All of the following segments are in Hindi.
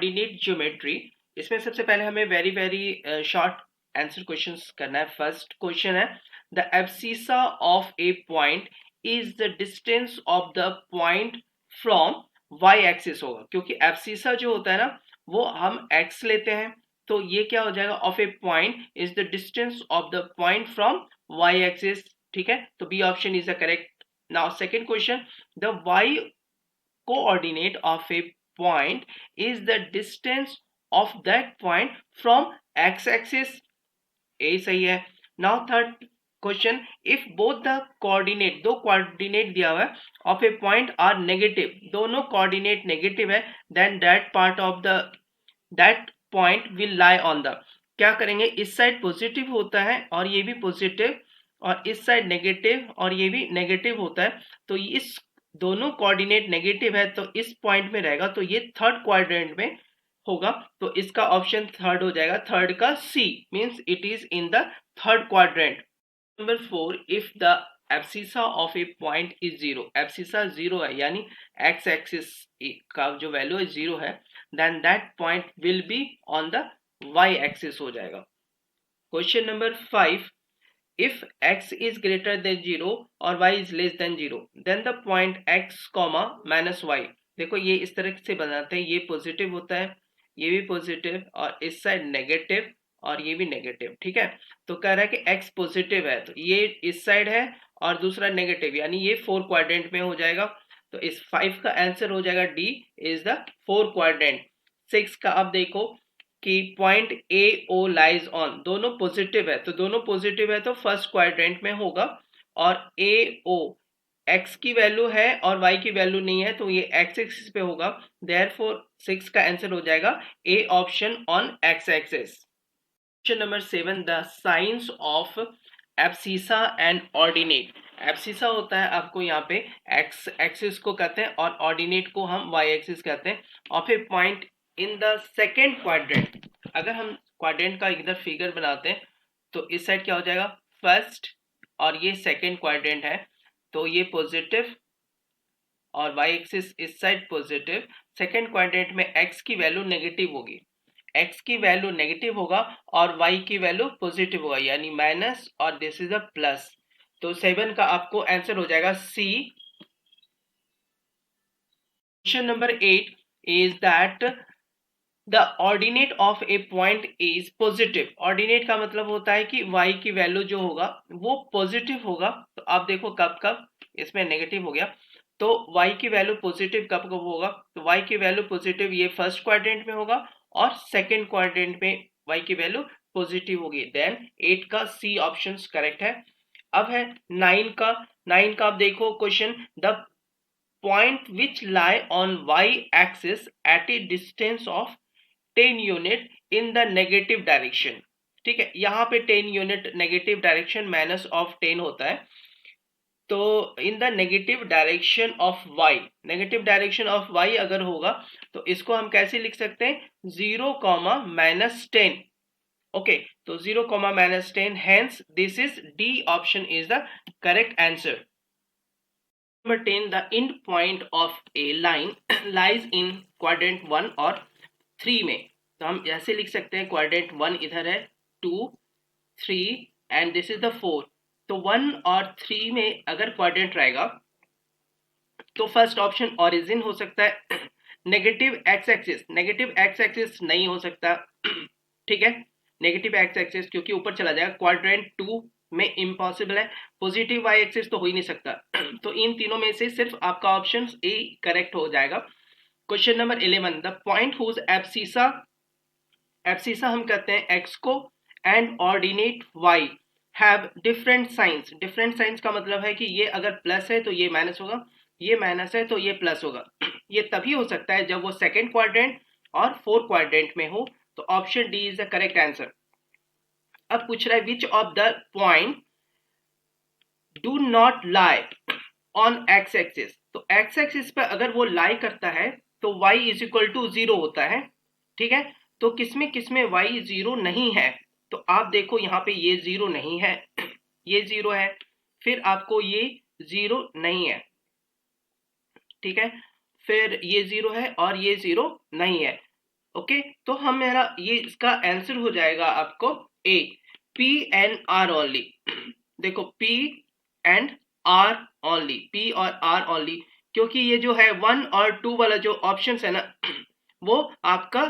Coordinate geometry. इसमें सबसे पहले हमें very very short answer questions करना है। फर्स्ट क्वेश्चन है the abscissa of a point is the distance of the point from y axis होगा, क्योंकि एब्सिसा जो होता है ना वो हम एक्स लेते हैं, तो ये क्या हो जाएगा, of a point is the distance of the point from y axis. ठीक है, तो B option is the correct. Now second question, the y coordinate of a point is the distance of that point from x-axis। A सही है। Now third question, if both the coordinate, दो कोऑर्डिनेट दिया हुआ है of a point are negative, दोनों कोऑर्डिनेट नेगेटिव है, then that part of the that point will lie on the, क्या करेंगे, इस साइड पॉजिटिव होता है और ये भी पॉजिटिव, और इस साइड नेगेटिव और ये भी नेगेटिव होता है, तो इस दोनों कोऑर्डिनेट नेगेटिव है तो इस पॉइंट में रहेगा, तो ये थर्ड क्वाड्रेंट में होगा, तो इसका ऑप्शन थर्ड हो जाएगा, थर्ड का C, means it is in the third quadrant. Number 4, if the abscissa of a point is zero, abscissa zero है यानी एक्स एक्सिस का जो वैल्यू है जीरो है, then that point will be on the y axis हो जाएगा। Question number 5, if x is greater than 0 और y is less than 0 then the point x minus y। देखो ये इस तरह से बनाते हैं, ये पॉजिटिव होता है, ये भी पॉजिटिव, और इस साइड नेगेटिव और ये भी नेगेटिव। ठीक है, तो कह रहा है कि x पॉजिटिव है तो ये इस साइड है और दूसरा नेगेटिव, यानी ये फोर क्वाड्रेंट में हो जाएगा, तो इस 5 का आंसर हो जाएगा D, is the four quadrant. 6 का अब देखो कि point A O lies on, दोनों पॉजिटिव है, तो दोनों पॉजिटिव है तो फर्स्ट क्वाड्रेंट में होगा, और ए ओ एक्स की वैल्यू है और वाई की वैल्यू नहीं है तो ये एक्स एक्सिस पे होगा, देयरफॉर 6 का आंसर हो जाएगा A option on x axis. Question number 7, the science of abscissa and ordinate. Abscissa होता है आपको यहाँ पे एक्स एक्सिस को कहते हैं और ऑर्डिनेट को हम वाई एक्सिस कहते हैं, of a point in the second quadrant. अगर हम क्वाड्रेंट का इधर फिगर बनाते हैं तो इस साइड क्या हो जाएगा, फर्स्ट, और ये सेकेंड क्वाड्रेंट है तो ये पॉजिटिव और वाई एक्सिस इस साइड पॉजिटिव, सेकेंड क्वाड्रेंट में एक्स की वैल्यू नेगेटिव होगी, x की वैल्यू नेगेटिव होगा और y की वैल्यू पॉजिटिव होगा, यानी माइनस और दिस इज अ प्लस, तो 7 का आपको आंसर हो जाएगा C. Question number 8 is that the ordinate of a point is positive. Ordinate का मतलब होता है कि y की वैल्यू जो होगा वो पॉजिटिव होगा, तो आप देखो कब कब, इसमें नेगेटिव हो गया, तो y की वैल्यू पॉजिटिव कब कब होगा, तो y की वैल्यू पॉजिटिव ये फर्स्ट क्वाड्रेंट में होगा और सेकेंड क्वाड्रेंट में y की वैल्यू पॉजिटिव होगी, देन 8 का सी ऑप्शन करेक्ट है। अब है 9 का आप देखो question, the point which lie on y axis at A distance of 10 unit in the negative direction. ठीक है, यहाँ पे 10 unit negative direction minus of 10 होता है, तो in the negative direction of y, negative direction of y अगर होगा तो इसको हम कैसे लिख सकते हैं, 0 माइनस 10। ओके, तो 0 minus 10, hence this is D option is the correct answer. Number 10, the end point of A line lies in quadrant 1 और 3 में, तो हम ऐसे लिख सकते हैं, क्वाड्रेंट 1 इधर है, 2 3 एंड दिस इज द 4, तो 1 और 3 में अगर क्वाड्रेंट रहेगा तो फर्स्ट ऑप्शन ओरिजिन हो सकता है, negative x axis, negative x axis नहीं हो सकता। ठीक है, नेगेटिव एक्स एक्सिस क्योंकि ऊपर चला जाएगा, क्वाड्रेंट 2 में इम्पॉसिबल है, पॉजिटिव वाई एक्सिस तो हो ही नहीं सकता, तो इन तीनों में से सिर्फ आपका ऑप्शन ए करेक्ट हो जाएगा। Question number 11, the point whose abscissa, abscissa हम कहते हैं x को, and ordinate y have different signs. Different signs का मतलब है कि ये अगर प्लस है तो ये माइनस होगा, ये माइनस है तो ये प्लस होगा, ये तभी हो सकता है जब वो सेकेंड क्वाड्रेंट और फोर्थ क्वाड्रेंट में हो, तो option D is the correct answer. अब पूछ रहा है विच of the point do not lie on x axis, तो एक्स एक्सिस पर अगर वो लाई करता है तो y इज इक्वल टू 0 होता है। ठीक है, तो किसमें y 0 नहीं है, तो आप देखो यहाँ पे ये 0 नहीं है, ये 0 है, फिर आपको ये 0 नहीं है, ठीक है, फिर ये 0 है और ये 0 नहीं है, ओके, तो हम मेरा ये इसका आंसर हो जाएगा आपको A, P and R only. देखो P and R only, P और आर ओनली, क्योंकि ये जो है 1 और 2 वाला जो ऑप्शन है ना वो आपका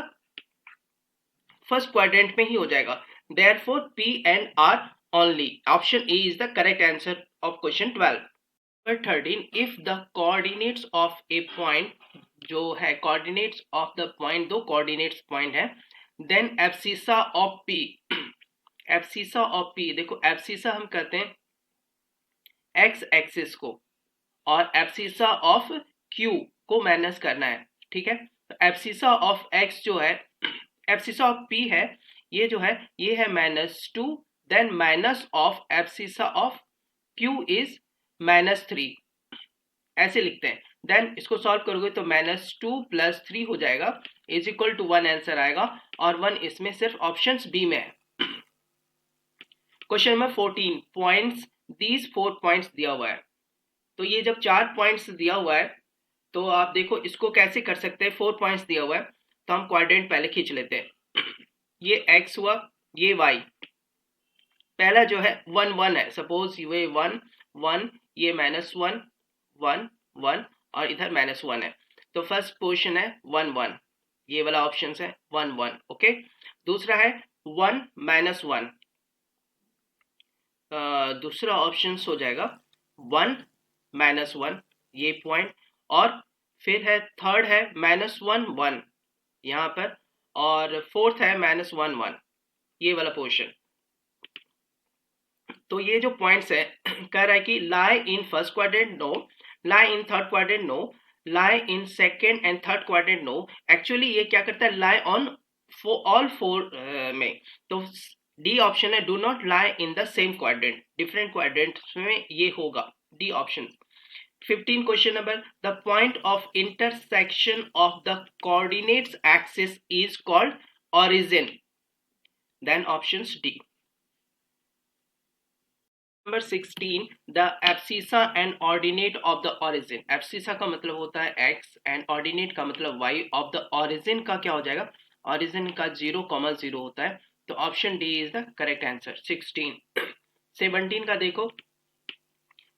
फर्स्ट क्वाड्रेंट में ही हो जाएगा। Therefore P and R only, option A is the correct answer of question 12। Number 13, if the coordinates of a point, जो है कोऑर्डिनेट्स ऑफ द पॉइंट, दो कोऑर्डिनेट्स पॉइंट है, then abscissa of P, abscissa of P, देखो एब्सिसा हम कहते हैं एक्स एक्सिस को, और एब्सिसा ऑफ क्यू को माइनस करना है, ठीक है। तो एब्सिसा ऑफ एक्स जो है, एब्सिसा ऑफ पी है, ये जो है ये है -2, then minus of abscissa of Q is -3, ऐसे लिखते हैं। देन इसको सॉल्व करोगे तो -2 + 3 हो जाएगा, इज इक्वल टू 1 आंसर आएगा, और 1 इसमें सिर्फ ऑप्शन बी में है। Question number 14, points, these 4 points दिया हुआ है। तो ये जब 4 पॉइंट्स दिया हुआ है तो आप देखो इसको कैसे कर सकते हैं। 4 पॉइंट्स दिया हुआ है तो हम क्वाड्रेंट पहले खींच लेते हैं। ये x हुआ, ये y, पहला जो है 1 1 है, सपोज ये 1 1, ये -1 1 1, और इधर -1 है, तो फर्स्ट पोर्शन है 1 1, ये वाला ऑप्शन है 1 1, ओके। दूसरा है 1 -1, दूसरा ऑप्शन हो जाएगा 1 -1, ये पॉइंट, और फिर है थर्ड है -1 1 यहाँ पर, और फोर्थ है -1 1, ये वाला पोर्शन। तो ये जो पॉइंट्स है कह रहा है कि lie in first quadrant no, lie in third quadrant no, lie in second and third quadrant no. Actually ये क्या करता है, लाई ऑन ऑल 4 में। तो डी ऑप्शन है, do not lie in the same quadrant, different quadrant में ये होगा, D option. 15 question number, the point of intersection of the coordinates axis is called origin, then options D. Number 16, the abscissa and ordinate of the origin, abscissa का मतलब होता है x and ordinate का मतलब y, of the origin का क्या हो जाएगा, origin का 0,0 होता है, तो option D is the correct answer 16। 17 का देखो,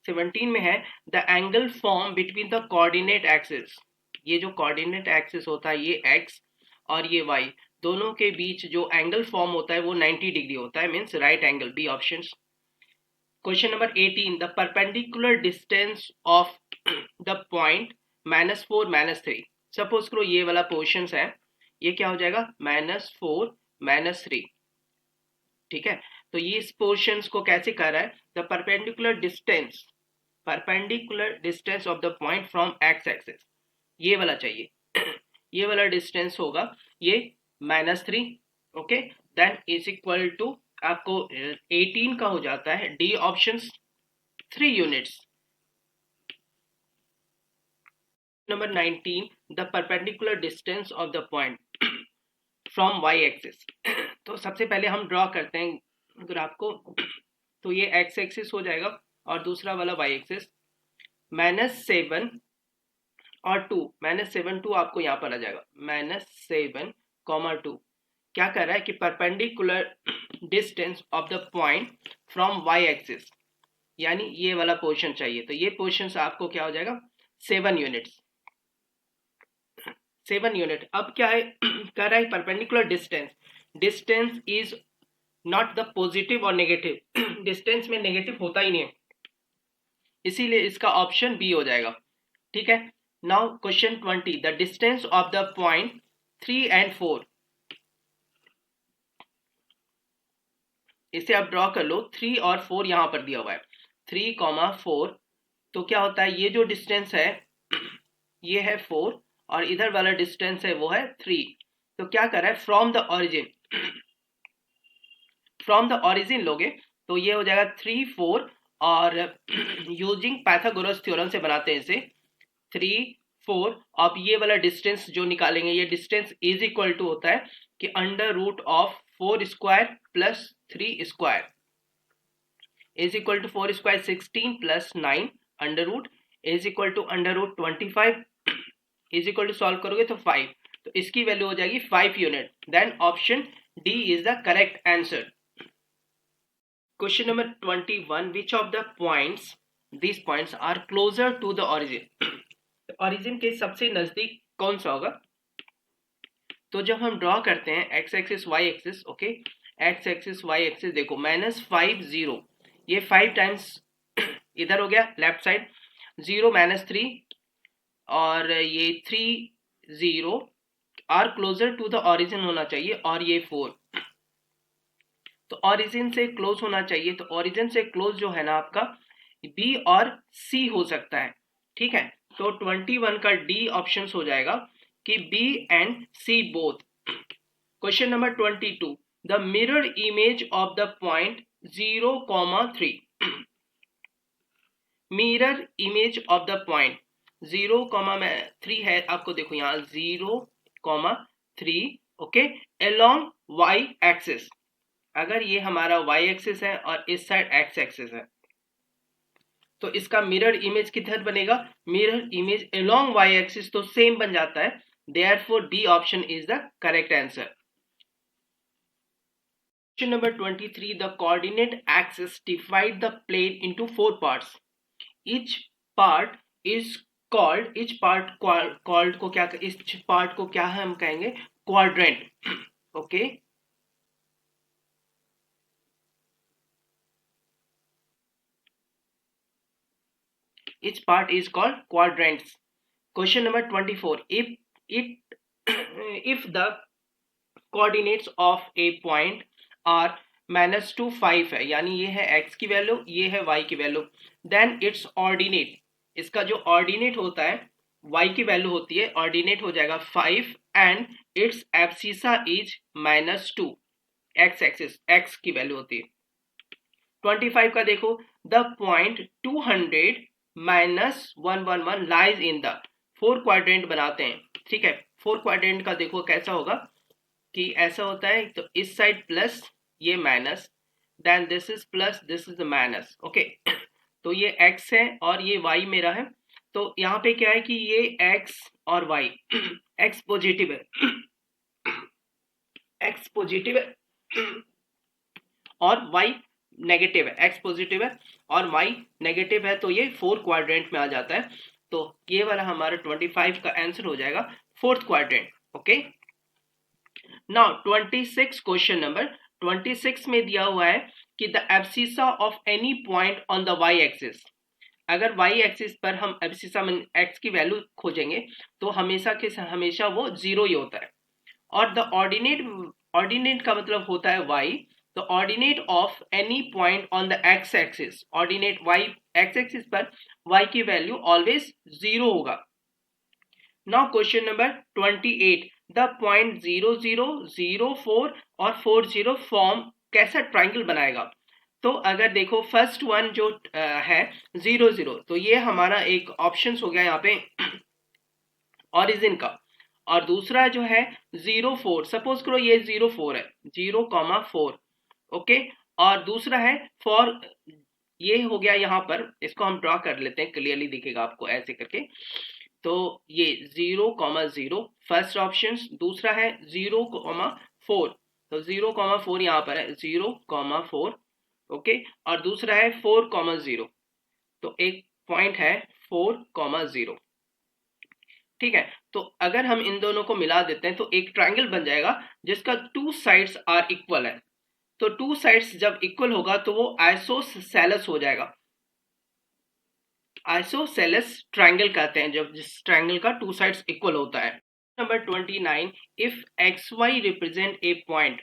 17 में है the angle form between the coordinate axis, ये जो कोऑर्डिनेट एक्सिस होता है ये x और ये y, दोनों के बीच जो एंगल फॉर्म होता है वो 90 डिग्री होता है, means right angle, B option. Question number 18, the perpendicular distance of the point -4 -3, suppose करो ये वाला पोर्शन है, ये क्या हो जाएगा -4 -3, ठीक है। तो ये इस पोर्शन को कैसे कर रहा है, the perpendicular distance, perpendicular distance of the point from x axis, ये वाला चाहिए। ये वाला डिस्टेंस होगा ये -3, okay, then is equal to आपको 18 का हो जाता है, D option 3 units. Number 19, the perpendicular distance of the point from y axis. तो सबसे पहले हम ड्रॉ करते हैं ग्राफ को, तो ये एक्स एक्सिस हो जाएगा और दूसरा वाला वाई एक्सिस, -7 और 2, -7 2 आपको यहाँ पर आ जाएगा, -7, 2, क्या कर रहा है कि perpendicular distance of the point from y axis, यानी ये वाला पोर्शन चाहिए, तो ये पोर्शन आपको क्या हो जाएगा 7 यूनिट्स, 7 यूनिट। अब क्या है कर रहा है perpendicular distance, distance is not the positive और नेगेटिव, डिस्टेंस में नेगेटिव होता ही नहीं है, इसीलिए इसका ऑप्शन बी हो जाएगा, ठीक है। Now question 20, the distance of the point 3 and 4, इसे आप ड्रॉ कर लो, 3 और 4 यहां पर दिया हुआ है, 3, 4, तो क्या होता है ये जो डिस्टेंस है ये है 4 और इधर वाला डिस्टेंस है वो है 3, तो क्या कर रहा है from the origin, from the origin लोगे तो ये हो जाएगा 3 4, और यूजिंग पाइथागोरस थ्योरम से बनाते हैं इसे 3 4, अब ये वाला डिस्टेंस जो निकालेंगे, ये डिस्टेंस इज इक्वल टू होता है कि √4 square plus 3 square is equal to 4 square 16 plus 9 under root is equal to √25 is equal to solve करोगे तो 5, तो इसकी वैल्यू हो जाएगी 5 unit. Then option D is the correct answer. Question number 21, which of the points these points are closer to the origin? origin के सबसे नजदीक कौन सा होगा? तो जब हम ड्रॉ करते हैं x axis y axis, okay, x axis y axis, देखो -5 0, ये 5 टाइम्स इधर हो गया लेफ्ट साइड, 0 -3 और ये 3 0 are closer to the origin होना चाहिए, और ये 4, तो ऑरिजिन से क्लोज होना चाहिए। तो ऑरिजिन से क्लोज जो है ना आपका बी और सी हो सकता है, ठीक है। तो 21 का डी ऑप्शन हो जाएगा कि B and C both. Question number 22, the mirror image of the point 0,3, mirror image of the point 0,3 है आपको, देखो यहाँ 0,3, ओके, अलोंग वाई एक्सिस। अगर ये हमारा वाई एक्सिस है और इस साइड एक्स एक्सिस है, तो इसका मिरर इमेज किधर बनेगा? Mirror image along y axis, तो सेम बन जाता है। Therefore D option is the correct answer. Question number 23, the coordinate axis divide the plane into 4 parts. Each part is called, each part called को क्या, इस पार्ट को क्या हम कहेंगे? Quadrant, okay. Each part is called quadrants. Question number 24. If the coordinates of a point are -2 5 है, यानी ये है x की वैल्यू, ये है y की वैल्यू, then its ordinate, इसका जो ऑर्डिनेट होता है y की वैल्यू होती है, ऑर्डिनेट हो जाएगा 5 and it's abscissa is -2, x axis x की वैल्यू होती है। 25 का देखो, the point 200 -111 lies in the, 4 quadrant बनाते हैं, ठीक है। 4 क्वाड्रेंट का देखो कैसा होगा कि ऐसा होता है, तो इस साइड प्लस, ये minus, then this is plus, this is minus, okay. तो ये x है और ये y मेरा है, तो यहाँ पे क्या है कि ये x और y, x पॉजिटिव है, x पॉजिटिव है और y नेगेटिव है, x पॉजिटिव है और y नेगेटिव है, तो ये 4 क्वाड्रेंट में आ जाता है। तो ये वाला हमारा 25 का आंसर हो जाएगा 4th quadrant, okay. Now 26, question number 26 में दिया हुआ है कि the abscissa of any point on the y axis. अगर y एक्सिस पर हम एब्सिसा में x की वैल्यू खोजेंगे तो हमेशा के हमेशा वो 0 ही होता है, और द ऑर्डिनेट का मतलब होता है y, तो ordinate of any point on the x axis, ordinate y x axis पर y की वैल्यू ऑलवेज 0 होगा। Now question number 28, the point 0 0 0 4 और 4 0 फॉर्म कैसा ट्राइंगल बनाएगा? तो अगर देखो फर्स्ट वन जो है 0 0, तो ये हमारा एक ऑप्शन हो गया यहाँ पे ऑरिजिन का, और दूसरा जो है 0 4, सपोज करो ये 0 4 है, 0,4, ओके, और दूसरा है फॉर, ये हो गया यहाँ पर, इसको हम ड्रॉ कर लेते हैं, क्लियरली दिखेगा आपको ऐसे करके। तो ये 0,0 फर्स्ट ऑप्शन, दूसरा है 0,4, तो 0,4 यहाँ पर है, 0,4, ओके, और दूसरा है 4,0, तो एक पॉइंट है 4,0, ठीक है। तो अगर हम इन दोनों को मिला देते हैं तो एक ट्राइंगल बन जाएगा जिसका 2 साइड्स आर इक्वल है। तो 2 साइड्स जब इक्वल होगा तो वो आइसोसेलेस हो जाएगा, आइसोसेलेस ट्राइंगल कहते हैं जब जिस ट्राइंगल का 2 साइड्स इक्वल होता है। Number 29, if x y represent a point,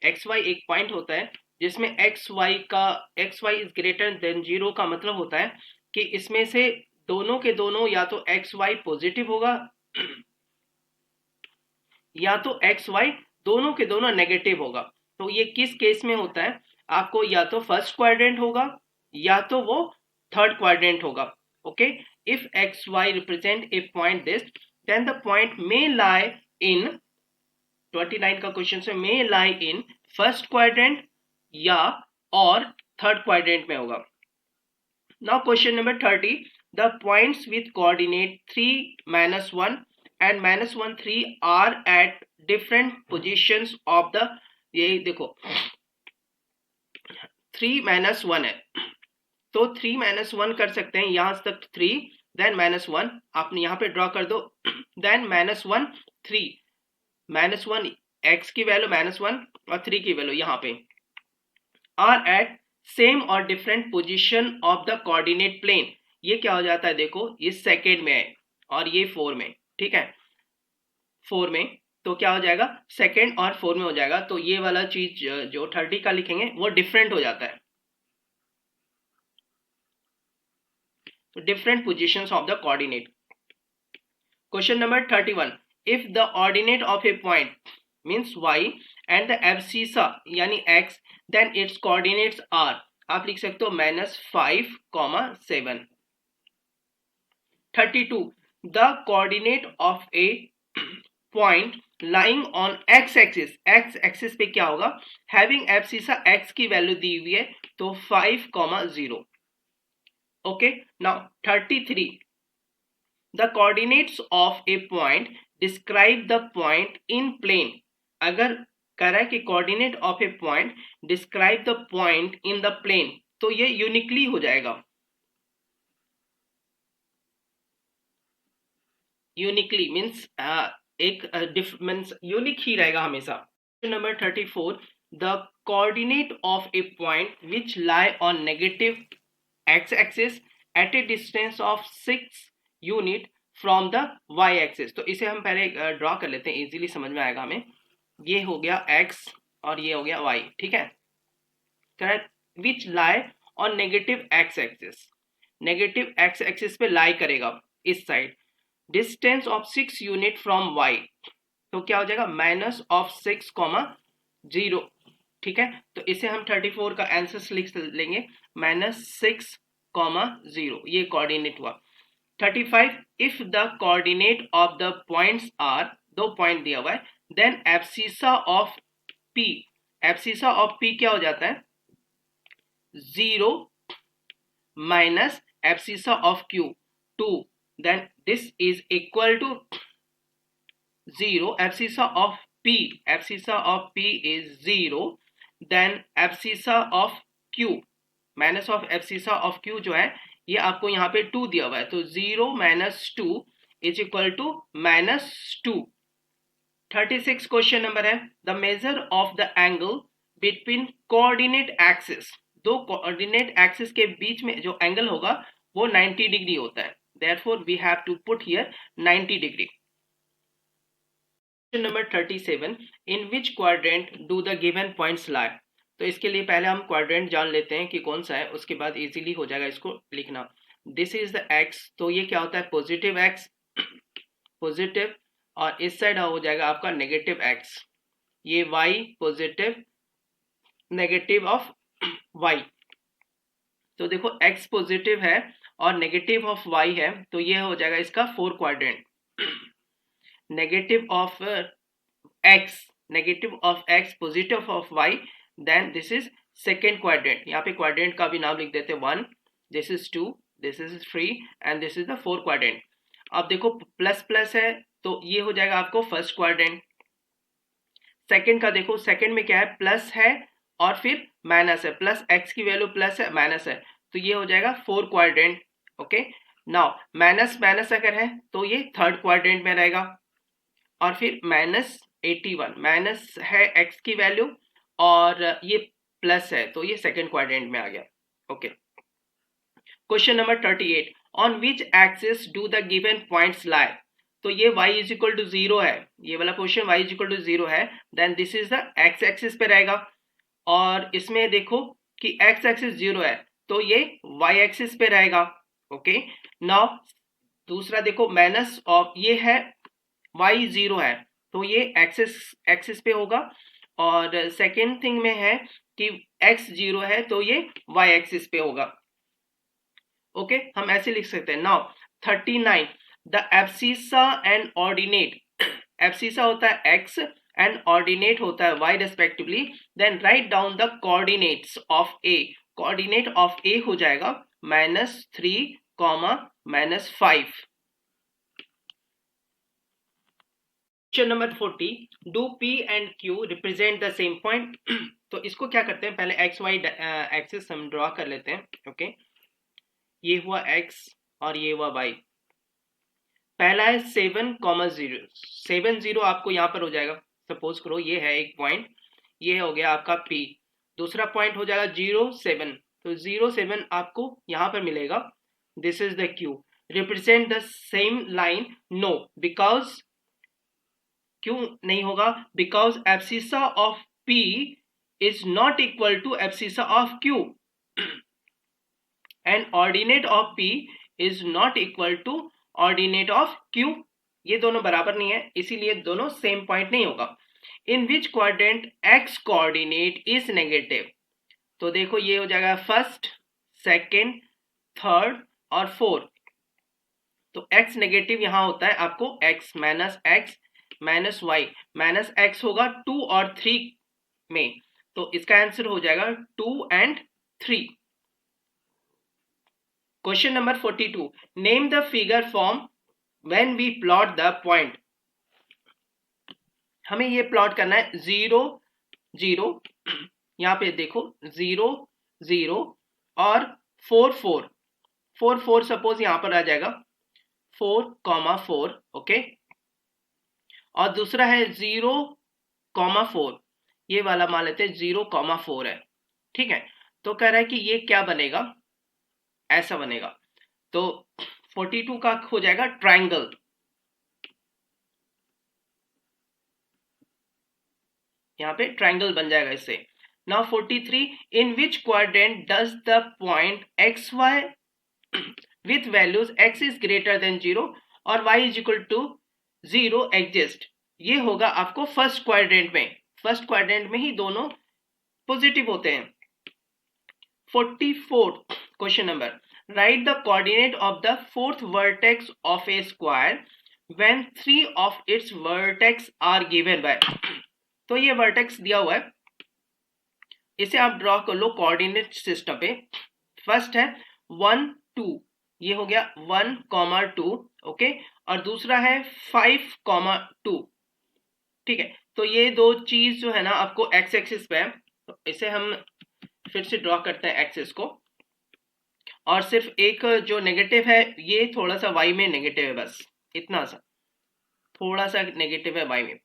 x y एक पॉइंट होता है जिसमें x y is greater than 0 का मतलब होता है कि इसमें से दोनों के दोनों या तो एक्स वाई पॉजिटिव होगा या तो एक्स वाई दोनों के दोनों नेगेटिव होगा। तो ये किस केस में होता है? आपको या तो फर्स्ट क्वाड्रेंट होगा या तो वो थर्ड क्वाड्रेंट होगा, okay. If x y represent a point this, then the point may lie in, 29 का क्वेश्चन से मे लाई इन फर्स्ट क्वाड्रेंट या और थर्ड क्वाड्रेंट में होगा। Now question number 30, the points with coordinate 3 -1 and -1 3 are at different positions of the, ये देखो 3 -1 है, तो 3 -1 कर सकते हैं यहां तक 3, देन -1 आप यहाँ पे ड्रॉ कर दो, देन -1 3, -1 x की वैल्यू -1 और 3 की वैल्यू यहाँ पे आर एट सेम और different position of the coordinate plane. ये क्या हो जाता है, देखो ये सेकेंड में है और ये 4 में, ठीक है 4 में, तो क्या हो जाएगा सेकेंड और 4 में हो जाएगा, तो ये वाला चीज जो 30 का लिखेंगे वो डिफरेंट हो जाता है, different positions of the coordinate. Question number 31. If the ordinate of a point means y and the abscissa यानी x, then its coordinates are, आप लिख सकते हो -5, 7. 32. The coordinate of a point lying on x-axis, x-axis पे क्या होगा, having abscissa x की वैल्यू दी हुई है तो 5, 0. Okay, now 33. The coordinates of a point describe the point in plane. अगर कह रहा है कि coordinate of a point describe the point in the plane, तो ये यूनिकली हो जाएगा, यूनिकली मीन्स एक मीन्स यूनिक ही रहेगा हमेशा. Number 34. The coordinate of a point which lie on negative x-axis at a distance of 6 unit from the y axis. तो इसे हम पहले ड्रॉ कर लेते हैं, इजीली समझ में आएगा हमें. ये हो गया x और ये हो गया y, ठीक है. Correct. Which lie on negative x axis, negative x axis पे लाई करेगा इस side, distance of 6 unit from y, तो क्या हो जाएगा -6, 0, ठीक है. तो इसे हम 34 का आंसर लिख लेंगे -6, 0, ये कोऑर्डिनेट हुआ. 35. If the coordinate of the points are, दो पॉइंट दिया हुआ है, then abscissa of P, abscissa of P क्या हो जाता है 0 minus abscissa of Q 2, then this is equal to 0. abscissa of P, abscissa of P is 0, then abscissa of Q, minus of abscissa of Q जो है ये आपको यहाँ पे 2 दिया हुआ है, तो 0 - 2 is equal to -2. 36 question number है. The measure of the angle between coordinate axis, दो कोऑर्डिनेट एक्सिस के बीच में जो एंगल होगा वो 90 डिग्री होता है, therefore we have to put here 90 degree. Question number 37. In which quadrant do the given points lie. तो इसके लिए पहले हम क्वाड्रेंट जान लेते हैं कि कौन सा है, उसके बाद इजीली हो जाएगा इसको लिखना. दिस इज द एक्स, तो ये क्या होता है पॉजिटिव एक्स, पॉजिटिव, और इस साइड हो जाएगा आपका नेगेटिव एक्स. ये y positive, negative of y. तो देखो एक्स पॉजिटिव है और नेगेटिव ऑफ वाई है, तो ये हो जाएगा इसका 4 quadrant. Negative of x, negative of x, positive of y, then this is second quadrant. यहाँ पे क्वाड्रेंट का भी नाम लिख देते हैं 1, this is 2, this is 3 and this is the 4 quadrant. अब देखो प्लस प्लस है तो ये हो जाएगा आपको फर्स्ट क्वाड्रेंट. सेकेंड का देखो, सेकेंड में क्या है प्लस है और फिर माइनस है, प्लस x की वैल्यू प्लस है माइनस है, तो ये हो जाएगा 4 quadrant. Okay, now minus minus अगर है तो ये थर्ड क्वाड्रेंट में रहेगा, और फिर -81, माइनस है x की वैल्यू और ये प्लस है तो ये सेकंड क्वाड्रेंट में आ गया. Okay. Question number 38. On which axis do the given points lie. तो ये y इज इक्वल टू 0 है, ये वाला question y is equal to 0 है, then this is the x axis पे रहेगा, और इसमें देखो कि x एक्सिस 0 है तो ये y एक्सिस पे रहेगा. ओके, नाउ दूसरा देखो माइनस ऑफ ये है y 0 है तो ये एक्सिस पे होगा, और सेकेंड थिंग में है कि x 0 है तो ये y एक्सिस पे होगा. ओके, हम ऐसे लिख सकते हैं. Now 39. The abscissa and ordinate, abscissa होता है x एंड ऑर्डिनेट होता है y respectively, then write down the coordinates of a. Coordinate of a हो जाएगा -3, -5. Question number 40, do P and Q represent the same point. तो इसको क्या करते हैं, पहले एक्स वाई एक्सिस हम ड्रॉ कर लेते हैं। ओके, ये हुआ x और ये हुआ y। पहला है 7,0, 7,0 आपको यहाँ पर हो जाएगा। सपोज करो ये है एक पॉइंट, ये हो गया आपका P। दूसरा पॉइंट हो जाएगा 0,7, तो 0,7 आपको यहाँ पर मिलेगा। This is the Q। Represent the same line, no, because, क्यों नहीं होगा, because abscissa of P is not equal to abscissa of Q and ordinate of P is not equal to ordinate of Q। ये दोनों बराबर नहीं है, इसीलिए दोनों सेम पॉइंट नहीं होगा। In which quadrant x coordinate is negative. तो देखो ये हो जाएगा फर्स्ट, सेकेंड, थर्ड और फोर्थ। तो x नेगेटिव यहां होता है आपको x minus y minus x होगा 2 और 3 में, तो इसका आंसर हो जाएगा 2 and 3। Question number 42, name the figure form when we plot the point. हमें ये प्लॉट करना है 0 0, यहाँ पे देखो 0 0 और 4 4 4 4, सपोज यहाँ पर आ जाएगा 4,4। ओके, और दूसरा है 0,4, ये वाला मान लेते हैं 0,4 है। ठीक है, तो कह रहा है कि ये क्या बनेगा, ऐसा बनेगा। तो 42 का हो जाएगा ट्रायंगल। यहाँ पे ट्रायंगल बन जाएगा इससे। Now 43, in which quadrant does the point x y with values x is greater than 0 और y is equal to 0 exist. ये होगा आपको फर्स्ट क्वाड्रेंट में, फर्स्ट क्वाड्रेंट में ही दोनों पॉजिटिव होते हैं। 44 question number, write the coordinate of the fourth vertex of a square when 3 of its vertex are given by. तो ये वर्टेक्स दिया हुआ है, इसे आप ड्रॉ कर लो कोऑर्डिनेट सिस्टम पे। फर्स्ट है 1 2, ये हो गया 1,2। ओके, और दूसरा है 5,2। ठीक है, तो ये दो चीज जो है ना आपको एक्स एक्सिस पे है, तो इसे हम फिर से ड्रॉ करते हैं एक्सिस को। और सिर्फ एक जो नेगेटिव है ये थोड़ा सा वाई में नेगेटिव है, बस इतना सा थोड़ा सा नेगेटिव है वाई में।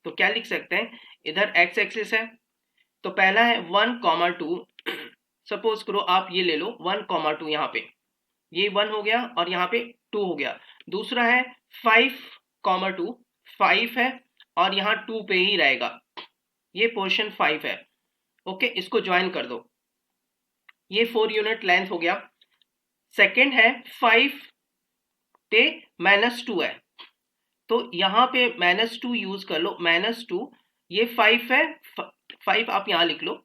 तो क्या लिख सकते हैं, इधर एक्स एक्सिस है, तो पहला है 1,2। सपोज करो आप ये ले लो 1,2, यहाँ पे ये 1 हो गया और यहाँ पे 2 हो गया। दूसरा है 5,2, 5 है और यहाँ 2 पे ही रहेगा, ये पोर्शन 5 है। ओके, इसको ज्वाइन कर दो, ये 4 यूनिट लेंथ हो गया। सेकेंड है 5 पे -2 है, तो यहाँ पे -2 यूज कर लो, -2। ये 5 है, 5 आप यहाँ लिख लो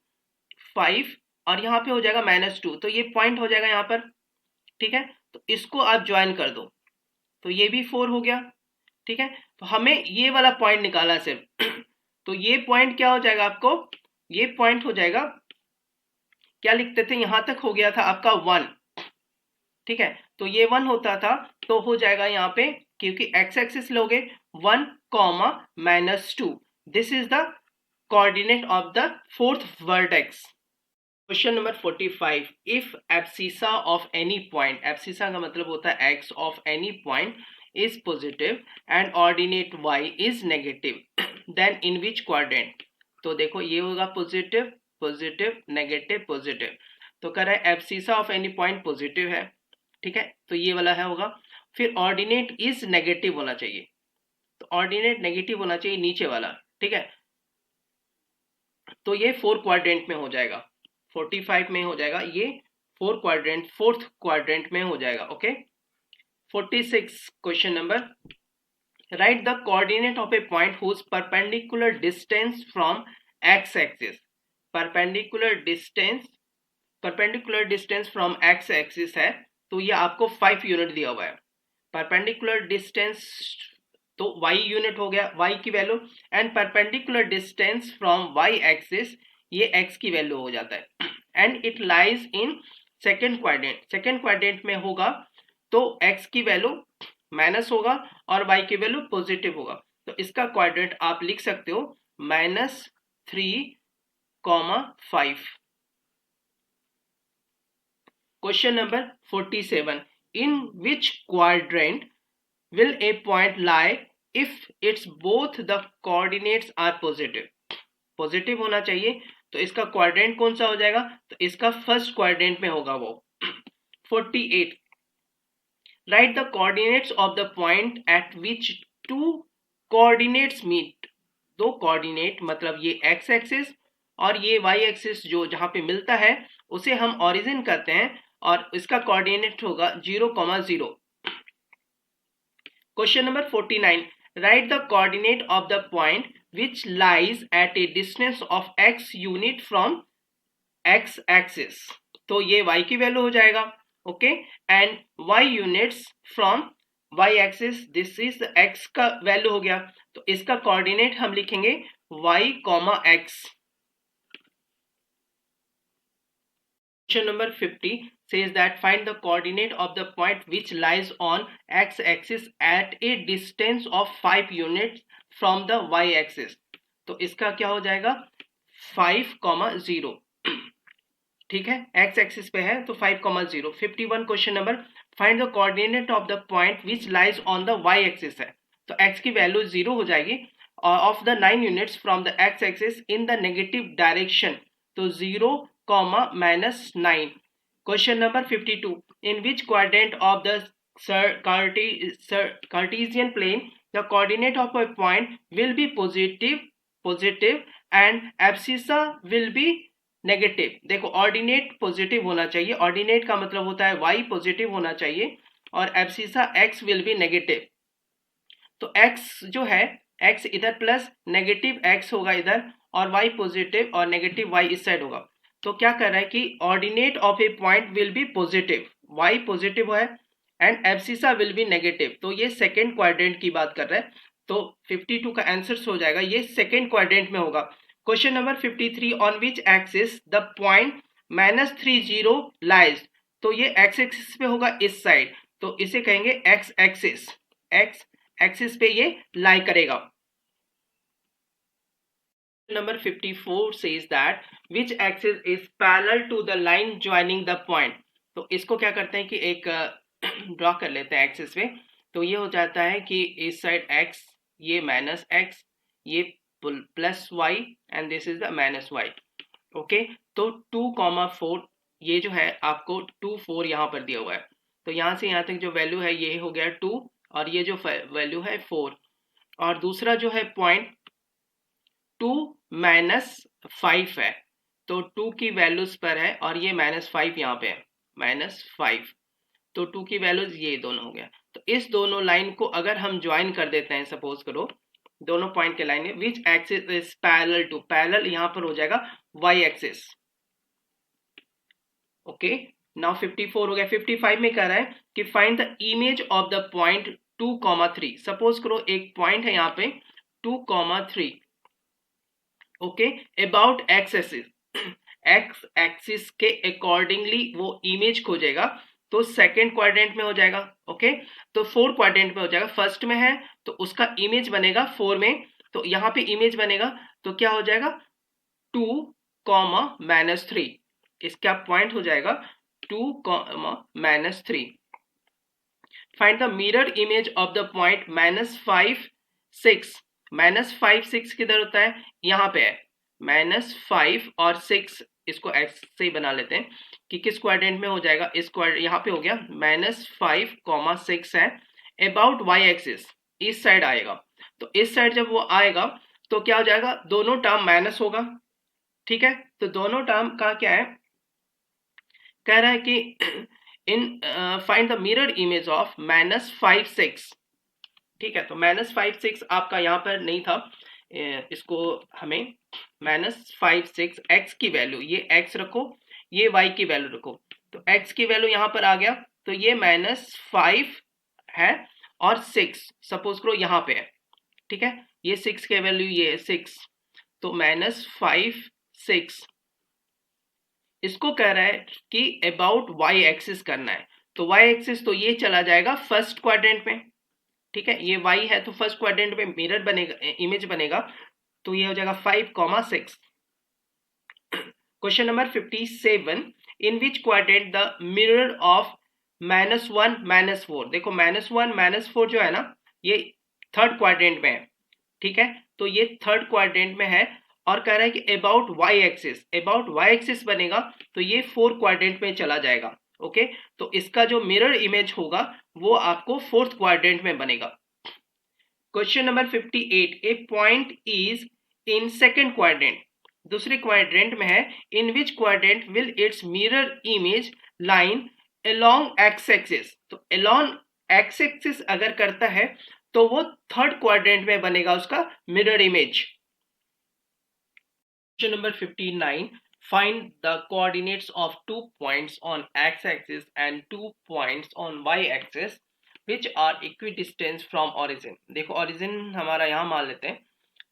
5, और यहाँ पे हो जाएगा -2, तो ये पॉइंट हो जाएगा यहाँ पर। ठीक है, तो इसको आप ज्वाइन कर दो, तो ये भी 4 हो गया। ठीक है, तो हमें ये वाला पॉइंट निकालना सिर्फ। तो ये पॉइंट क्या हो जाएगा आपको, ये पॉइंट हो जाएगा, क्या लिखते थे, यहां तक हो गया था आपका 1। ठीक है, तो ये 1 होता था, तो हो जाएगा यहाँ पे, क्योंकि एक्स एक्सिस लोगे 1, -2। This is the coordinate of the fourth vertex. Question number 45, if abscissa of any point, abscissa का मतलब होता है x of any point is positive and ordinate y is negative, then in which quadrant. तो देखो ये होगा पॉजिटिव पॉजिटिव नेगेटिव पॉजिटिव, तो कह रहा है abscissa of any point positive है। ठीक है, तो ये वाला है होगा। फिर ऑर्डिनेट इज नेगेटिव होना चाहिए, तो ऑर्डिनेट नेगेटिव होना चाहिए नीचे वाला। ठीक है, तो ये 4 क्वाड्रेंट में हो जाएगा, 45 में हो जाएगा, ये 4 क्वाड्रेंट, फोर्थ क्वाड्रेंट में हो जाएगा। Okay, 46 question number, write the coordinate of a point whose perpendicular distance from x axis. Perpendicular distance from x axis है, तो ये आपको 5 यूनिट दिया हुआ है। परपेंडिकुलर डिस्टेंस तो y यूनिट हो गया, y की value, and perpendicular distance from y axis, ये x की वैल्यू हो जाता है। And it lies in second quadrant, second quadrant में होगा, तो x की वैल्यू माइनस होगा और y की वैल्यू पॉजिटिव होगा। तो इसका क्वाड्रेंट आप लिख सकते हो -3,5। Question number 47, in which quadrant will a point lie if its both the coordinates are positive? Positive होना चाहिए, तो इसका क्वाड्रेंट कौन सा हो जाएगा? तो इसका फर्स्ट क्वाड्रेंट में होगा वो। 48, write the coordinates of the point at which two coordinates meet. दो कोऑर्डिनेट मतलब ये एक्स एक्सिस और ये वाई एक्सिस जो जहां पे मिलता है उसे हम ओरिजिन करते हैं और इसका कोऑर्डिनेट होगा 0,0। Question number 49. Write the coordinate of the point which lies at a distance of x unit from x axis. तो ये y की वैल्यू हो जाएगा, okay, and y units from y axis, this is x का वैल्यू हो गया, तो इसका कोऑर्डिनेट हम लिखेंगे y, x। Question number 50 says that find the coordinate of the point which lies on x-axis at a distance of 5 units from the y-axis. तो इसका क्या हो जाएगा 5,0। ठीक है, x एक्सिस पे है तो 5,0। 51 question number, find the coordinate of the point which lies on the y axis है, तो x की वैल्यू 0 हो जाएगी of the 9 units from the x axis in the negative direction, तो 0, -9। Question number 52. In which quadrant of the Cartesian plane the coordinate of a point will be positive and abscissa will be negative? देखो ऑर्डिनेट पॉजिटिव होना चाहिए, ऑर्डिनेट का मतलब होता है y पॉजिटिव होना चाहिए और abscissa x will be negative. तो x जो है x इधर प्लस नेगेटिव x होगा इधर और y पॉजिटिव और नेगेटिव y इस साइड होगा। तो क्या कर रहा है कि ordinate of a point will be positive, y positive है and abscissa will be negative, तो ये सेकेंड क्वाड्रेंट की बात कर रहा है। तो 52 का आंसर हो जाएगा ये सेकेंड क्वाड्रेंट में होगा। Question number 53, on which axis the point -30 lies, तो ये एक्स एक्सिस पे होगा इस साइड, तो इसे कहेंगे एक्स एक्सिस, एक्स एक्सिस पे ये लाई करेगा। Number 54 says that which axis is parallel to the line joining the point? तो इसको क्या करते हैं कि एक ड्रॉ कर लेते हैं एक्सिस पे, तो ये हो जाता है कि इस साइड x, ये -x, ये +y and this is the -y, okay. तो 2,4 ये जो है आपको 2, 4 यहाँ पर दिया हुआ है, तो यहाँ से यहाँ तक जो वैल्यू है ये हो गया 2 और ये जो वैल्यू है 4, और दूसरा जो है पॉइंट 2 -5 है, तो 2 की वैल्यूज पर है और ये -5 यहाँ पे है, -5, तो 2 की वैल्यूज ये दोनों हो गया। तो इस दोनों लाइन को अगर हम ज्वाइन कर देते हैं, सपोज करो दोनों पॉइंट के लाइन में, which axis is parallel to, parallel यहाँ पर हो जाएगा y एक्सिस, ओके। नाउ 54 हो गया। 55 में कह रहा है कि find the image of the point 2,3। Suppose करो एक पॉइंट है यहाँ पे 2,3, okay, about x axis, x axis के अकॉर्डिंगली वो इमेज खोजेगा, तो सेकेंड क्वाड्रेंट में हो जाएगा, ओके। तो 4 क्वाड्रेंट में हो जाएगा, फर्स्ट में है तो उसका इमेज बनेगा 4 में, तो यहाँ पे इमेज बनेगा तो क्या हो जाएगा 2, -3, इसका पॉइंट हो जाएगा 2, -3। Find the mirror image of the point -5, 6। -5, 6 किधर होता है, यहाँ पे है, -5 और 6 इसको ऐसे ही बना लेते हैं कि किस क्वाड्रेंट में हो जाएगा, इस क्वाड्रेंट यहाँ पे हो गया, -5, 6 है अबाउट y एक्सिस, इस साइड आएगा, तो इस साइड जब वो आएगा तो क्या हो जाएगा, दोनों टर्म माइनस होगा, ठीक है। तो दोनों टर्म का क्या है, कह रहा है कि इन find the mirror image of -5, 6, ठीक है। तो -5, 6 आपका यहाँ पर नहीं था, इसको हमें -5, 6 x की वैल्यू, ये x रखो, ये y की वैल्यू रखो, तो x की वैल्यू यहाँ पर आ गया, तो ये -5 है और 6 सपोज करो यहाँ पे है, ठीक है, ये 6 की वैल्यू ये 6, तो -5, 6 इसको कह रहा है कि अबाउट y एक्सिस करना है, तो y एक्सिस तो ये चला जाएगा फर्स्ट क्वाड्रेंट में, ठीक है, ये y है तो फर्स्ट क्वाड्रेंट में मिरर बनेगा, इमेज बनेगा, तो ये हो जाएगा 5,6। Question number 57, in which quadrant the mirror of -1 -4, देखो -1 -4 जो है ना, ये थर्ड क्वाड्रेंट में है, ठीक है, तो ये थर्ड क्वाड्रेंट में है और कह रहा है कि about y axis, about y axis बनेगा तो ये फोर्थ क्वाड्रेंट में चला जाएगा। ओके, तो इसका जो मिरर इमेज होगा वो आपको फोर्थ क्वाड्रेंट में बनेगा। Question number 58, a point is in second quadrant, दूसरे क्वाड्रेंट में है, in which quadrant will its mirror image line along x axis, तो अलोंग एक्स एक्सिस अगर करता है तो वो थर्ड क्वाड्रेंट में बनेगा उसका mirror image. Question number 59, find the coordinates of 2 points on x-axis and 2 points on y-axis which are equidistant from origin। देखो origin हमारा यहाँ मान लेते हैं,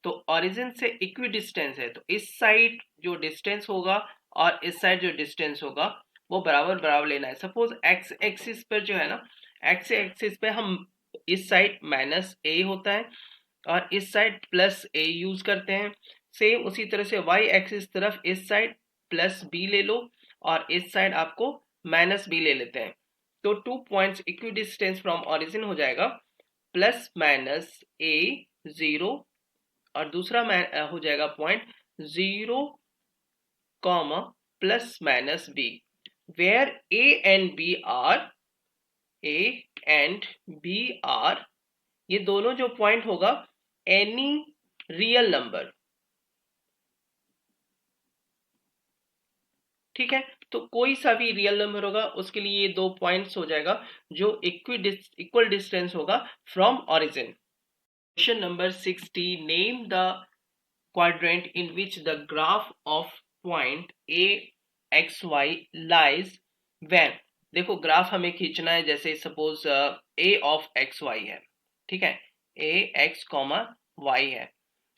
तो origin से equidistant है, तो इस साइड जो डिस्टेंस होगा और इस साइड जो डिस्टेंस होगा वो बराबर बराबर लेना है। सपोज x एक्सिस पर जो है ना, x एक्सिस पे हम इस साइड -a होता है और इस साइड +a यूज करते हैं। सेम उसी तरह से y एक्सिस तरफ इस साइड +b ले लो और इस साइड आपको -b ले लेते हैं, तो 2 पॉइंट्स इक्विडिस्टेंस फ्रॉम ओरिजिन हो जाएगा +-a 0 और दूसरा हो जाएगा point 0, +-b, where a and b are, ये दोनों जो पॉइंट होगा एनी रियल नंबर, ठीक है, तो कोई सा भी रियल नंबर होगा उसके लिए ये 2 पॉइंट्स हो जाएगा जो इक्वल डिस्टेंस होगा from origin. Question number 60, name the quadrant in which the graph of point A x y lies when, देखो ग्राफ हमें खींचना है, जैसे suppose A of x y है, ठीक है, ए एक्स कॉमा वाई है।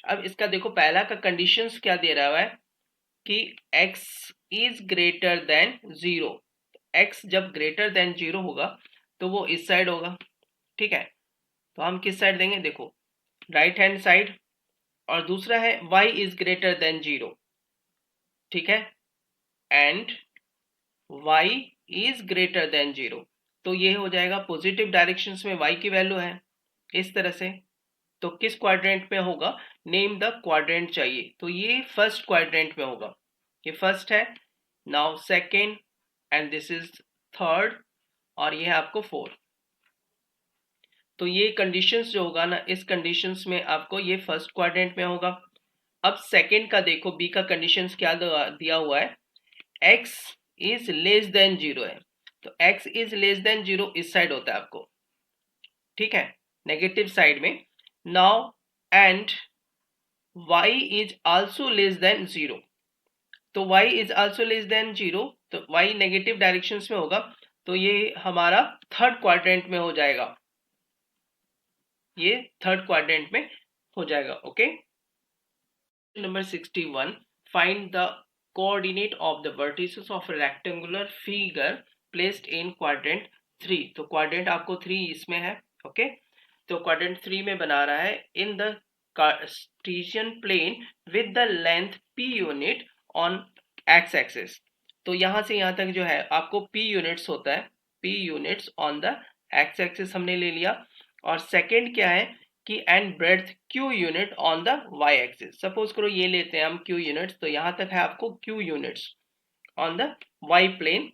अब इसका देखो पहला का कंडीशंस क्या दे रहा है कि x is greater than 0, x जब ग्रेटर देन 0 होगा तो वो इस साइड होगा, ठीक है, तो हम किस साइड देंगे, देखो राइट हैंड साइड, और दूसरा है y इज ग्रेटर देन 0, ठीक है, and y is greater than 0, तो ये हो जाएगा पॉजिटिव डायरेक्शंस में y की वैल्यू है इस तरह से, तो किस क्वाड्रेंट में होगा, नेम द क्वाड्रेंट चाहिए, तो ये फर्स्ट क्वाड्रेंट में होगा, ये फर्स्ट है, now second and this is third और ये है आपको फोर्थ, तो ये कंडीशंस जो होगा ना, इस कंडीशंस में आपको ये फर्स्ट क्वाड्रेंट में होगा। अब सेकेंड का देखो, बी का कंडीशंस क्या दिया हुआ है, x इज लेस देन 0 है, तो x इज लेस देन 0 इस साइड होता है आपको, ठीक है, नेगेटिव साइड में। Now and y is also less than 0, तो y is also less than 0, तो y नेगेटिव डायरेक्शंस में होगा, तो ये हमारा थर्ड क्वाड्रेंट में हो जाएगा, ये थर्ड क्वाड्रेंट में हो जाएगा। Okay, number 61, find the coordinate of the vertices of rectangular figure placed in quadrant 3, तो क्वाड्रेंट आपको 3 इसमें है। ओके, तो क्वाड्रेंट 3 में बना रहा है, in the Cartesian plane with the length p unit on x axis, तो यहां से यहां तक जो है आपको p यूनिट्स होता है, p units on the x axis हमने ले लिया, और सेकंड क्या है कि and breadth q unit on the y axis, suppose करो ये लेते हैं हम q यूनिट्स, तो यहां तक है आपको q units on the y plane.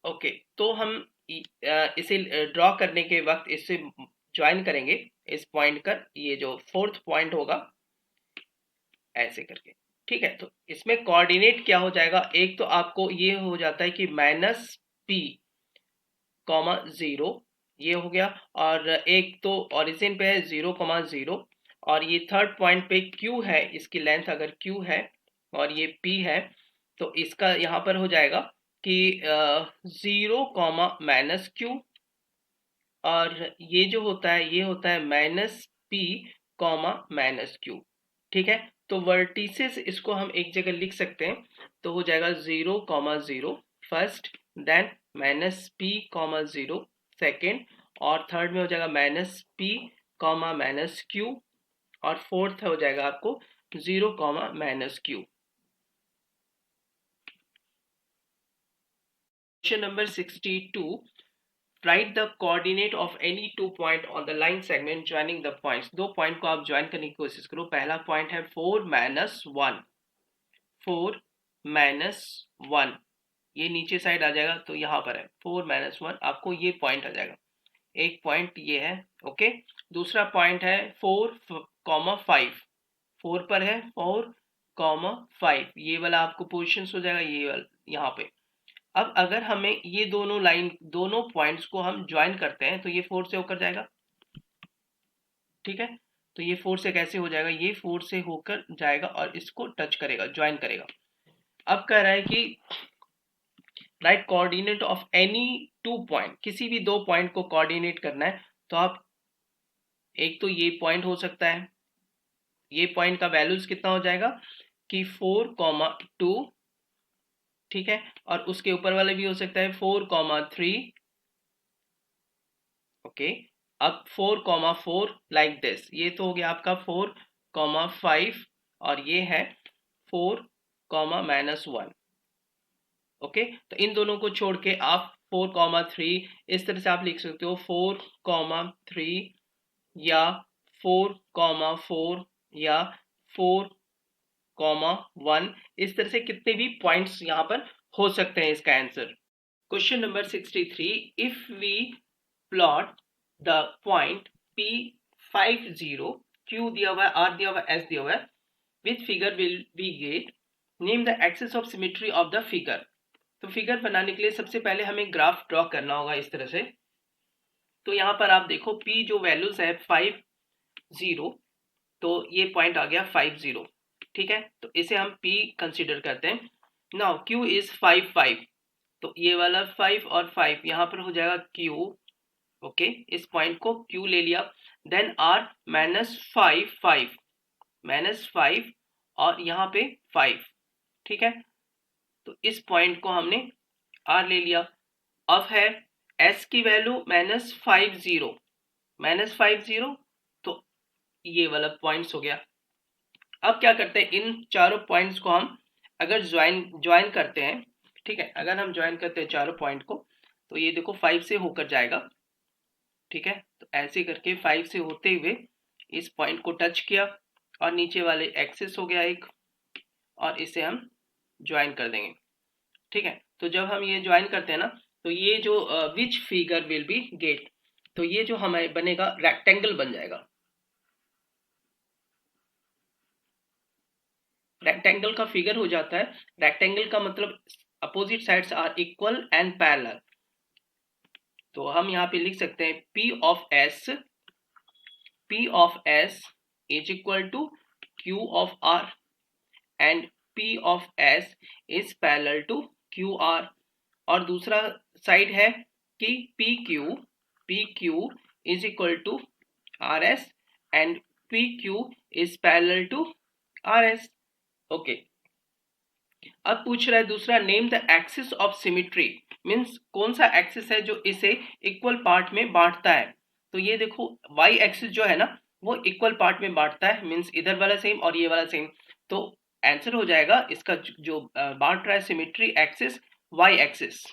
Okay, तो हम इसे ड्रॉ करने के वक्त इससे ज्वाइन करेंगे इस पॉइंट कर, ये जो फोर्थ पॉइंट होगा ऐसे करके, ठीक है, तो इसमें कोऑर्डिनेट क्या हो जाएगा, एक तो आपको ये हो जाता है कि -p, 0 ये हो गया, और एक तो ओरिजिन पे है 0,0, और ये थर्ड पॉइंट पे q है, इसकी लेंथ अगर q है और ये p है, तो इसका यहाँ पर हो जाएगा कि 0, -q, और ये जो होता है ये होता है -p, -q, ठीक है, तो वर्टिसेस इसको हम एक जगह लिख सकते हैं, तो हो जाएगा 0,0 फर्स्ट, देन -p, 0 सेकेंड, और थर्ड में हो जाएगा minus P comma minus Q, और फोर्थ हो जाएगा आपको 0 comma minus Q. Question number 62, right the coordinate of any 2 point on the line segment joining the points. 2 point को आप ज्वाइन करने की कोशिश करो। पहला पॉइंट है 4 माइनस 1, 4 माइनस 1, ये नीचे साइड आ जाएगा, तो यहाँ पर है 4 माइनस 1, आपको ये पॉइंट आ जाएगा। एक पॉइंट ये है, ओके। दूसरा पॉइंट है 4 कॉमा 5, 4 पर है 4 कॉमा 5, ये वाला आपको पोजिशन हो जाएगा ये वाला यहाँ पे। अब अगर हमें ये दोनों लाइन, दोनों पॉइंट्स को हम ज्वाइन करते हैं तो ये 4 से होकर जाएगा, ठीक है। तो ये 4 से कैसे हो जाएगा, ये 4 से होकर जाएगा और इसको टच करेगा, ज्वाइन करेगा। अब कह रहा है कि right coordinate of any 2 point, किसी भी 2 पॉइंट को कोऑर्डिनेट करना है तो आप, एक तो ये पॉइंट हो सकता है, ये पॉइंट का वैल्यूज कितना हो जाएगा कि 4 कॉमा 2, ठीक है। और उसके ऊपर वाला भी हो सकता है 4 कॉमा 3, ओके। अब 4 कॉमा 4 लाइक दिस, ये तो हो गया आपका 4 कॉमा 5, और ये है 4 कॉमा माइनस 1, ओके। तो इन दोनों को छोड़ के आप 4 कॉमा 3 इस तरह से आप लिख सकते हो, 4 कॉमा 3 या 4 कॉमा 4 या 4 कॉमा 1, इस तरह से कितने भी पॉइंट्स यहाँ पर हो सकते हैं इसका answer. Question number 63, if we plot the point P50, Q दिया हुआ है, R दिया हुआ है, S दिया हुआ है, which figure will we get, name the axis of symmetry of the figure. तो फिगर बनाने के लिए सबसे पहले हमें ग्राफ ड्रॉ करना होगा इस तरह से। तो यहाँ पर आप देखो P जो वैल्यूज है 50, तो ये पॉइंट आ गया 50, ठीक है। तो इसे हम P कंसिडर करते हैं। नाउ Q इज 5 5, तो ये वाला 5 और 5 यहाँ पर हो जाएगा Q, ओके। इस पॉइंट को Q ले लिया। देन R माइनस 5 5, माइनस 5 और यहाँ पे 5, ठीक है। तो इस पॉइंट को हमने R ले लिया। अब है S की वैल्यू माइनस 50, माइनस 50, तो ये वाला पॉइंट्स हो गया। अब क्या करते हैं, इन चारों पॉइंट्स को हम अगर ज्वाइन करते हैं, ठीक है। अगर हम ज्वाइन करते हैं चारों पॉइंट को, तो ये देखो 5 से होकर जाएगा, ठीक है। तो ऐसे करके 5 से होते हुए इस पॉइंट को टच किया और नीचे वाले एक्सिस हो गया एक, और इसे हम ज्वाइन कर देंगे, ठीक है। तो जब हम ये ज्वाइन करते हैं ना, तो ये जो which figure will be get, तो ये जो हमें बनेगा रेक्टेंगल बन जाएगा। रेक्टेंगल का फिगर हो जाता है, रेक्टेंगल का मतलब opposite sides are equal and parallel. तो हम यहाँ पे लिख सकते हैं P of S is equal to Q of R and P of S is parallel to QR। और दूसरा साइड है कि PQ is equal to RS and PQ is parallel to RS, okay. अब पूछ रहा है दूसरा, name the axis of symmetry, means कौन सा एक्सिस है जो इसे इक्वल पार्ट में बांटता है। तो ये देखो वाई एक्सिस जो है ना, वो इक्वल पार्ट में बांटता है, मीन्स इधर वाला सेम और ये वाला सेम। तो आंसर हो जाएगा इसका जो बांट रहा है symmetry axis, y axis.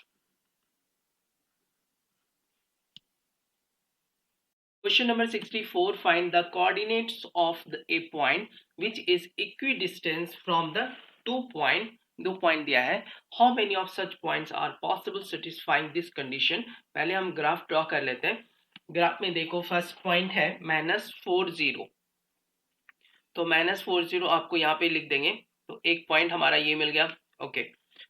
Question number 64, find the coordinates of a point which is equidistant from the 2 point, 2 point दिया है। How many of such points are possible satisfying this condition। पहले हम ग्राफ ड्रॉ कर लेते हैं। ग्राफ में देखो फर्स्ट पॉइंट है -40, तो -40 आपको यहाँ पे लिख देंगे, तो एक पॉइंट हमारा ये मिल गया, ओके।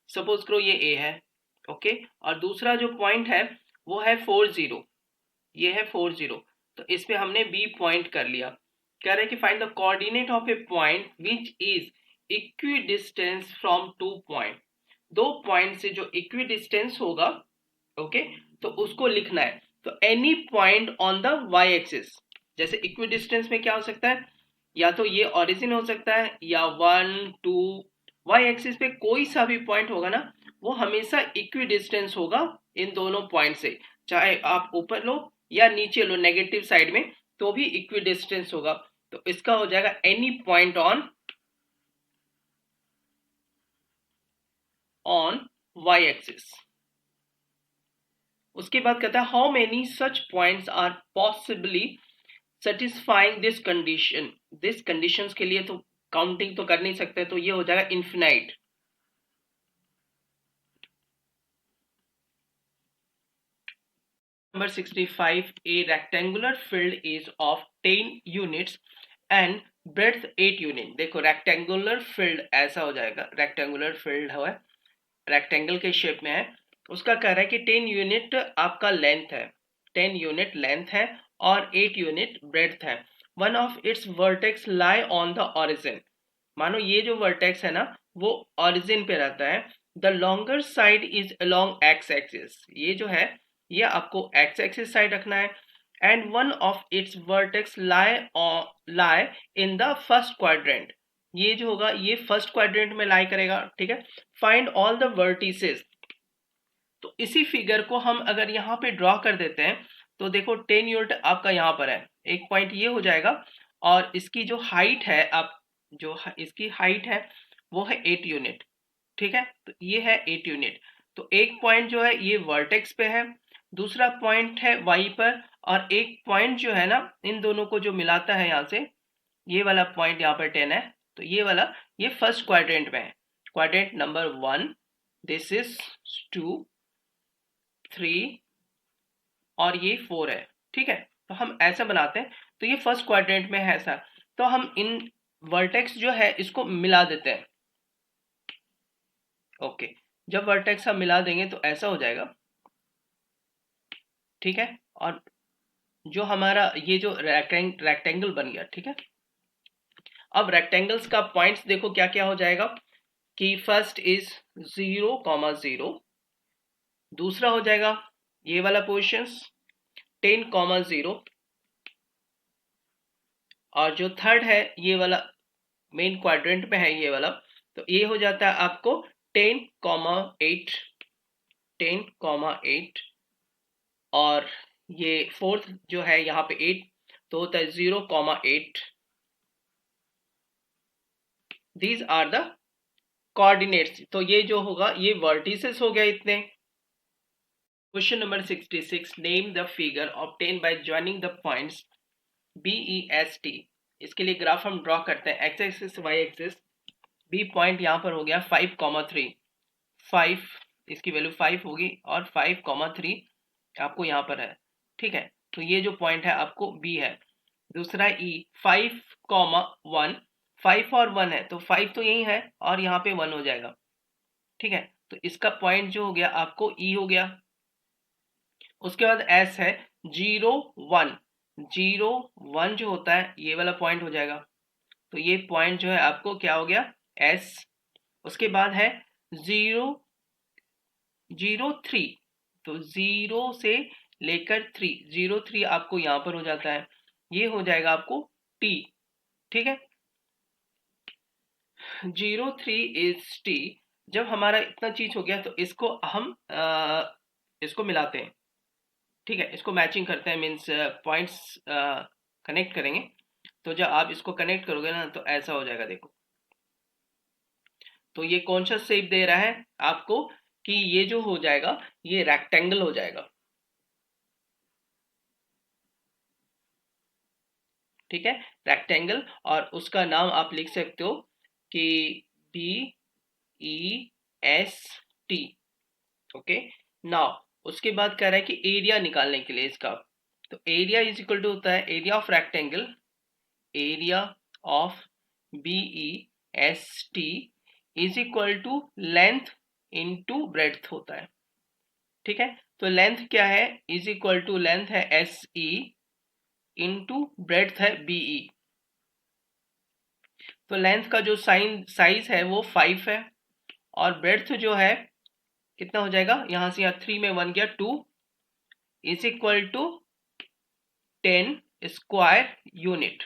सपोज करो ये A है, ओके। और दूसरा जो पॉइंट है वो है 40, ये है 40, तो इस पे हमने बी पॉइंट कर लिया। कह रहे हैं कि find the coordinate of a point which is equidistance from 2 point. 2 point से जो इक्विडिस्टेंस होगा, ओके, तो उसको लिखना है। तो any point on the y axis, जैसे इक्विडिस्टेंस में क्या हो सकता है, या तो ये ओरिजिन हो सकता है या 1 2, वाई एक्सिस पे कोई सा भी पॉइंट होगा ना, वो हमेशा इक्विडिस्टेंस होगा इन दोनों पॉइंट से, चाहे आप ऊपर लो या नीचे लो नेगेटिव साइड में तो भी इक्वी डिस्टेंस होगा। तो इसका हो जाएगा any point on y axis. उसके बाद कहता है how many such points are possibly satisfying this conditions के लिए तो काउंटिंग तो कर नहीं सकते, तो ये हो जाएगा infinite. Number 65, a rectangular field is of 10 units and breadth 8 unit. देखो रेक्टेंगुलर फील्ड ऐसा हो जाएगा, रेक्टेंगुलर फील्ड है, रेक्टेंगल के शेप में है, उसका कह रहा है कि 10 यूनिट आपका लेंथ है, 10 यूनिट लेंथ है और 8 यूनिट ब्रेड्थ है। One of its vertex lie on the origin. मानो ये जो वर्टेक्स है ना वो ऑरिजिन पे रहता है। The longer side is along x axis, ये जो है ये आपको एक्स एक्सिस साइड रखना है। And one of its vertex lie in the first quadrant, ये जो होगा ये फर्स्ट क्वाड्रेंट में लाई करेगा, ठीक है। Find all the vertices. तो इसी फिगर को हम अगर यहाँ पे ड्रॉ कर देते हैं तो देखो 10 यूनिट आपका यहाँ पर है, एक पॉइंट ये हो जाएगा और इसकी जो हाइट है, आप जो इसकी हाइट है वो है 8 यूनिट, ठीक है। तो ये है 8 यूनिट। तो एक पॉइंट जो है ये वर्टेक्स पे है, दूसरा पॉइंट है वाई पर, और एक पॉइंट जो है ना इन दोनों को जो मिलाता है यहाँ से, ये वाला पॉइंट यहाँ पर 10 है, तो ये वाला ये फर्स्ट क्वाड्रेंट में है, क्वाड्रेंट नंबर 1, दिस इज 2, 3 और ये 4 है, ठीक है। तो हम ऐसा बनाते हैं, तो ये फर्स्ट क्वाड्रेंट में है ऐसा, तो हम इन वर्टेक्स जो है इसको मिला देते हैं। ओके, जब वर्टेक्स हम मिला देंगे तो ऐसा हो जाएगा, ठीक है। और जो हमारा ये जो रेक्टेंगल बन गया, ठीक है। अब रेक्टेंगल्स का पॉइंट्स देखो क्या क्या हो जाएगा कि फर्स्ट इज 0,0, दूसरा हो जाएगा ये वाला पोजिशंस 10,0, और जो थर्ड है ये वाला मेन क्वाड्रेंट में है ये वाला, तो ये हो जाता है आपको 10,8, 10,8, और ये फोर्थ जो है यहाँ पे 8, तो होता है 0,8। दीज आर द कोऑर्डिनेट्स, तो ये जो होगा ये वर्टिसेस हो गया इतने। Question number 66, name the figure obtain by joining the points BEST। इसके लिए ग्राफ हम ड्रॉ करते हैं, x axis y axis. B point यहाँ पर हो गया 5,3, 5 इसकी वैल्यू 5 होगी और 5,3 आपको यहाँ पर है, ठीक है। तो ये जो पॉइंट है आपको बी है। दूसरा ई 5,1, 5 और 1 है, तो 5 तो यही है और यहाँ पे 1 हो जाएगा, ठीक है। तो इसका पॉइंट जो हो गया आपको ई हो गया। उसके बाद एस है 0,1, 0,1 जो होता है ये वाला पॉइंट हो जाएगा, तो ये पॉइंट जो है आपको क्या हो गया एस। उसके बाद है 0,03, तो 0 से लेकर 3, 0,3 आपको यहाँ पर हो जाता है, ये हो जाएगा आपको टी, ठीक है। 0,3 इज टी। जब हमारा इतना चीज हो गया तो इसको हम इसको मिलाते हैं, ठीक है, इसको मैचिंग करते हैं, मीन्स पॉइंट्स कनेक्ट करेंगे। तो जब आप इसको कनेक्ट करोगे ना तो ऐसा हो जाएगा, देखो। तो ये कौन सा शेप दे रहा है आपको कि ये जो हो जाएगा ये रेक्टेंगल हो जाएगा, ठीक है, रेक्टेंगल। और उसका नाम आप लिख सकते हो कि BEST, ओके। नाउ उसके बाद कह रहा है कि एरिया निकालने के लिए इसका, तो एरिया इज इक्वल टू होता है area of rectangle, area of BEST is equal to length into breadth होता है, ठीक है। तो लेंथ क्या है, इज इक्वल टू लेंथ है SE इनटू ब्रेड्थ है BE। तो लेंथ का जो साइज है वो 5 है, और ब्रेड्थ जो है कितना हो जाएगा, यहां से यहाँ 3 में 1 गया 2, is equal to 10 square unit,